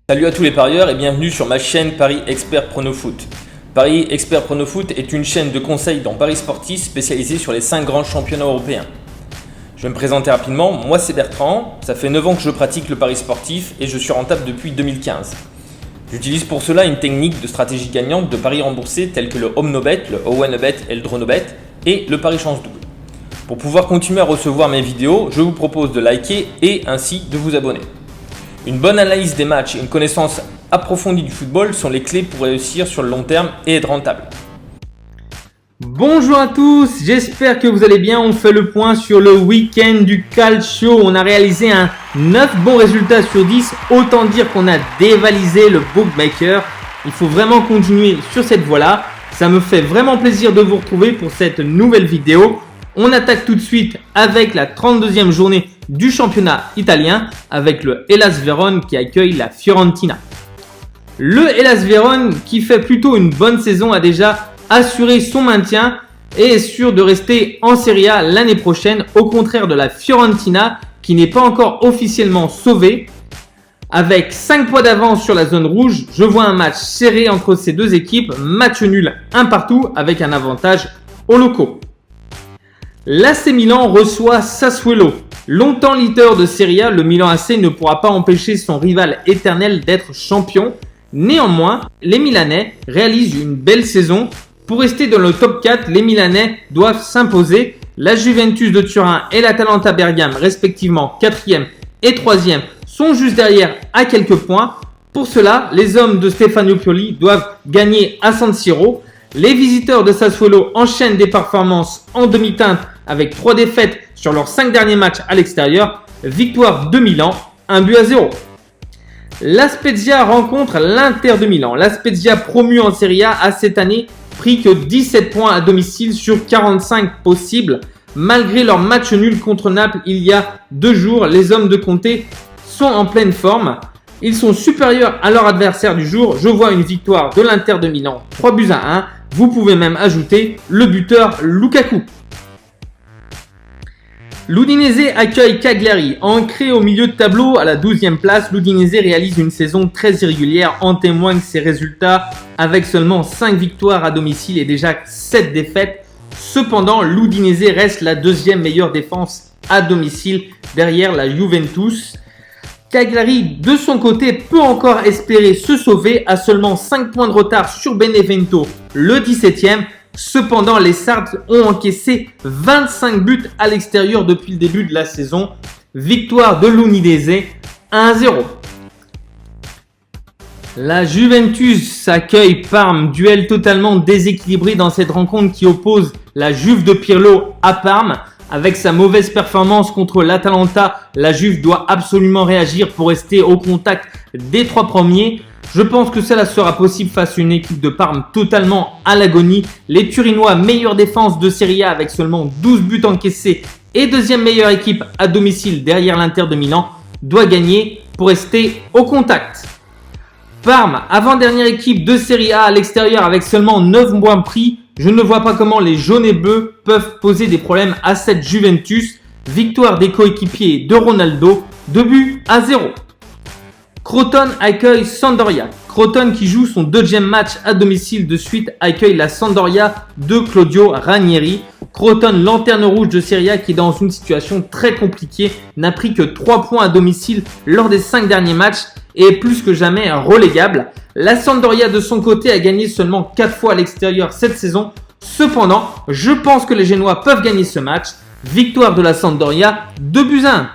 Salut à tous les parieurs et bienvenue sur ma chaîne Paris Expert Pronofoot. Paris Expert Pronofoot est une chaîne de conseils dans Paris sportif spécialisée sur les 5 grands championnats européens. Je vais me présenter rapidement, moi c'est Bertrand, ça fait 9 ans que je pratique le pari sportif et je suis rentable depuis 2015. J'utilise pour cela une technique de stratégie gagnante de paris remboursés tels que le home no bet, le owen no bet et le draw no bet et le pari chance double. Pour pouvoir continuer à recevoir mes vidéos, je vous propose de liker et ainsi de vous abonner. Une bonne analyse des matchs et une connaissance approfondie du football sont les clés pour réussir sur le long terme et être rentable. Bonjour à tous, j'espère que vous allez bien. On fait le point sur le week-end du Calcio. On a réalisé un 9 bons résultats sur 10. Autant dire qu'on a dévalisé le bookmaker. Il faut vraiment continuer sur cette voie-là. Ça me fait vraiment plaisir de vous retrouver pour cette nouvelle vidéo. On attaque tout de suite avec la 32e journée du championnat italien avec le Hellas Vérone qui accueille la Fiorentina. Le Hellas Vérone qui fait plutôt une bonne saison a déjà assuré son maintien et est sûr de rester en Serie A l'année prochaine, au contraire de la Fiorentina qui n'est pas encore officiellement sauvée. Avec 5 points d'avance sur la zone rouge, je vois un match serré entre ces deux équipes, match nul un partout avec un avantage aux locaux. L'AC Milan reçoit Sassuolo. Longtemps leader de Serie A, le Milan AC ne pourra pas empêcher son rival éternel d'être champion. Néanmoins, les Milanais réalisent une belle saison. Pour rester dans le top 4, les Milanais doivent s'imposer. La Juventus de Turin et l'Atalanta Bergame, respectivement 4e et 3e, sont juste derrière à quelques points. Pour cela, les hommes de Stefano Pioli doivent gagner à San Siro. Les visiteurs de Sassuolo enchaînent des performances en demi-teinte avec 3 défaites sur leurs 5 derniers matchs à l'extérieur. Victoire de Milan, 1-0. La Spezia rencontre l'Inter de Milan. La Spezia, promue en Serie A, a cette année pris que 17 points à domicile sur 45 possibles. Malgré leur match nul contre Naples il y a 2 jours, les hommes de Conte sont en pleine forme. Ils sont supérieurs à leur adversaire du jour. Je vois une victoire de l'Inter de Milan, 3-1. Vous pouvez même ajouter le buteur Lukaku. L'Udinese accueille Cagliari. Ancré au milieu de tableau à la 12e place, l'Udinese réalise une saison très irrégulière. En témoignent ses résultats avec seulement 5 victoires à domicile et déjà 7 défaites. Cependant, l'Udinese reste la 2e meilleure défense à domicile derrière la Juventus. Cagliari, de son côté, peut encore espérer se sauver à seulement 5 points de retard sur Benevento, le 17e. Cependant, les Sardes ont encaissé 25 buts à l'extérieur depuis le début de la saison. Victoire de l'Udinese, 1-0. La Juventus accueille Parme, duel totalement déséquilibré dans cette rencontre qui oppose la Juve de Pirlo à Parme. Avec sa mauvaise performance contre l'Atalanta, la Juve doit absolument réagir pour rester au contact des 3 premiers. Je pense que cela sera possible face à une équipe de Parme totalement à l'agonie. Les Turinois, meilleure défense de Serie A avec seulement 12 buts encaissés et 2e meilleure équipe à domicile derrière l'Inter de Milan, doit gagner pour rester au contact. Parme, avant-dernière équipe de Serie A à l'extérieur avec seulement 9 points pris. Je ne vois pas comment les jaunes et bleus peuvent poser des problèmes à cette Juventus. Victoire des coéquipiers de Ronaldo, 2-0. Crotone accueille Sampdoria. Crotone, qui joue son 2e match à domicile de suite, accueille la Sampdoria de Claudio Ranieri. Crotone, lanterne rouge de Serie A, qui est dans une situation très compliquée, n'a pris que 3 points à domicile lors des 5 derniers matchs et est plus que jamais relégable. La Sampdoria de son côté a gagné seulement 4 fois à l'extérieur cette saison. Cependant, je pense que les Génois peuvent gagner ce match. Victoire de la Sampdoria, 2-1.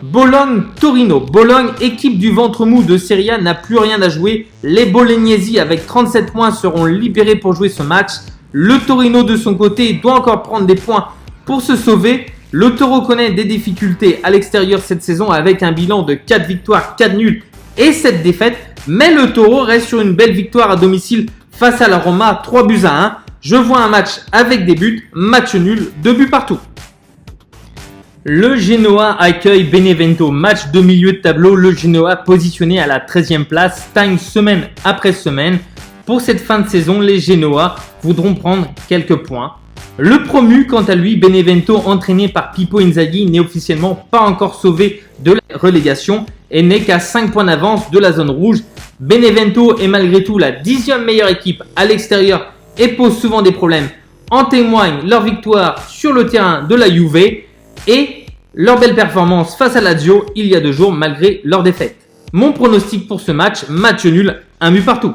Bologne-Torino. Bologne, équipe du ventre mou de Serie A, n'a plus rien à jouer. Les Bolognesi avec 37 points seront libérés pour jouer ce match. Le Torino de son côté doit encore prendre des points pour se sauver. Le Toro connaît des difficultés à l'extérieur cette saison avec un bilan de 4 victoires, 4 nuls et 7 défaites. Mais le Toro reste sur une belle victoire à domicile face à la Roma, 3-1. Je vois un match avec des buts, match nul, 2 buts partout. Le Genoa accueille Benevento, match de milieu de tableau. Le Genoa, positionné à la 13e place, stagne semaine après semaine. Pour cette fin de saison, les Génois voudront prendre quelques points. Le promu, quant à lui, Benevento, entraîné par Pippo Inzaghi, n'est officiellement pas encore sauvé de la relégation et n'est qu'à 5 points d'avance de la zone rouge. Benevento est malgré tout la 10e meilleure équipe à l'extérieur et pose souvent des problèmes. En témoigne leur victoire sur le terrain de la Juve et leur belle performance face à Lazio il y a 2 jours malgré leur défaite. Mon pronostic pour ce match nul, 1 but partout.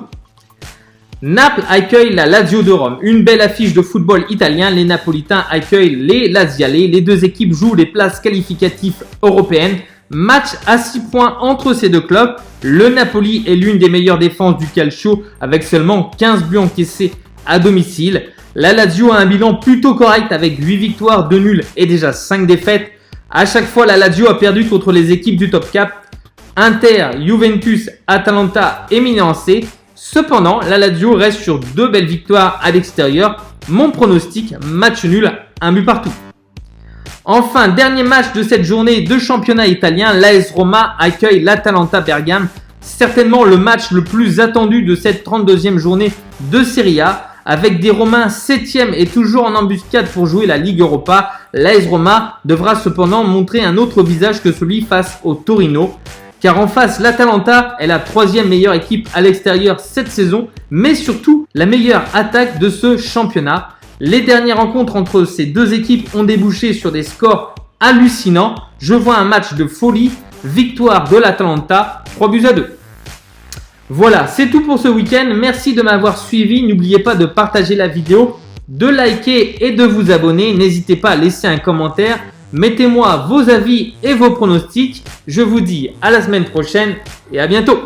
Naples accueille la Lazio de Rome. Une belle affiche de football italien. Les Napolitains accueillent les Lazialais. Les deux équipes jouent les places qualificatives européennes. Match à 6 points entre ces deux clubs. Le Napoli est l'une des meilleures défenses du calcio avec seulement 15 buts encaissés à domicile. La Lazio a un bilan plutôt correct avec 8 victoires, 2 nuls et déjà 5 défaites. À chaque fois, la Lazio a perdu contre les équipes du top 4. Inter, Juventus, Atalanta et Milan AC. Cependant, la Lazio reste sur 2 belles victoires à l'extérieur. Mon pronostic, match nul, 1 but partout. Enfin, dernier match de cette journée de championnat italien, l'AS Roma accueille l'Atalanta Bergame. Certainement le match le plus attendu de cette 32e journée de Serie A. Avec des Romains 7e et toujours en embuscade pour jouer la Ligue Europa, l'AS Roma devra cependant montrer un autre visage que celui face au Torino. Car en face, l'Atalanta est la 3e meilleure équipe à l'extérieur cette saison, mais surtout la meilleure attaque de ce championnat. Les dernières rencontres entre ces deux équipes ont débouché sur des scores hallucinants. Je vois un match de folie, victoire de l'Atalanta, 3-2. Voilà, c'est tout pour ce week-end. Merci de m'avoir suivi. N'oubliez pas de partager la vidéo, de liker et de vous abonner. N'hésitez pas à laisser un commentaire. Mettez-moi vos avis et vos pronostics. Je vous dis à la semaine prochaine et à bientôt.